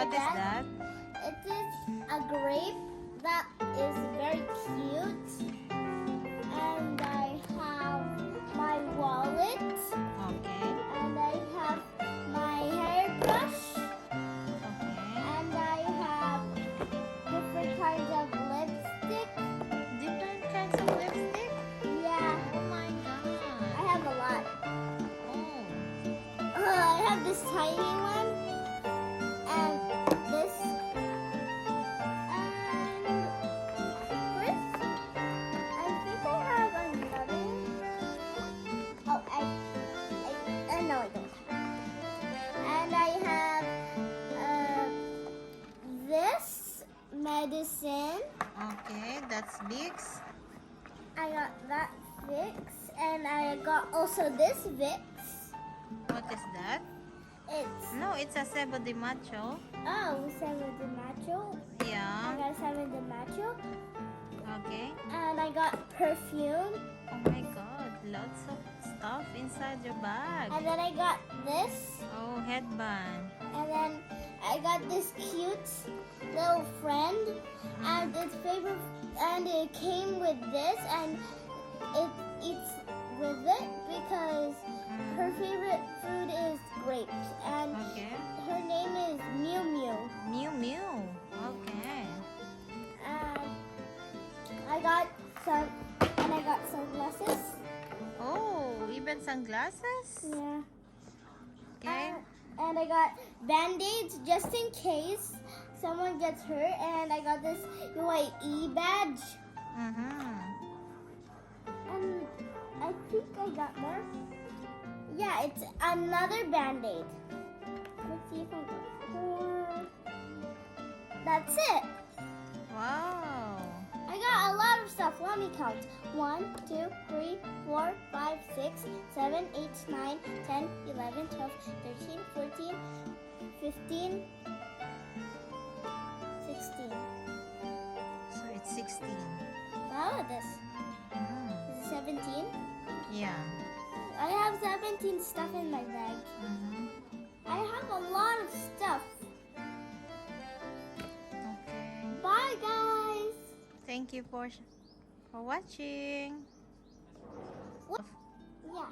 What is that? It is a grape that is very cute. And I have my wallet. Okay. And I have my hairbrush. Okay. And I have different kinds of lipstick. Different kinds of lipstick? Yeah, Oh my I god. have a lot. Oh. I have this tiny one. And this. And first, I think I have another. Oh, no, I don't. And I have this medicine. Okay, that's Vicks. I got that Vicks, and I got also this Vicks. What is that? It's No, it's a Cebo de Macho. 7 de macho. I Yeah. got 7 de macho, Okay. and I got perfume, Oh my god, lots of stuff inside your bag. and then I got this, Oh, headband. and then I got this cute little friend, and its favorite, and it came with this, and it eats with it because her favorite food is grapes, and Okay. her name is Mew Mew. Mew Mew. Okay. And I got sunglasses. Oh, even sunglasses? Yeah. Okay. And I got band-aids just in case someone gets hurt. And I got this UAE badge. Mm-hmm. And I think I got more. Yeah, it's another band-aid. Let's see if I got more. That's it. Wow. I got a lot of stuff. Let me count. 1, 2, 3, 4, 5, 6, 7, 8, 9, 10, 11, 12, 13, 14, 15, 16. So it's 16. How about this? Mm. Is it 17? Yeah. I have 17 stuff in my bag. Mm-hmm. I have a lot of stuff. Okay. Bye, guys. Thank you for watching. Yeah.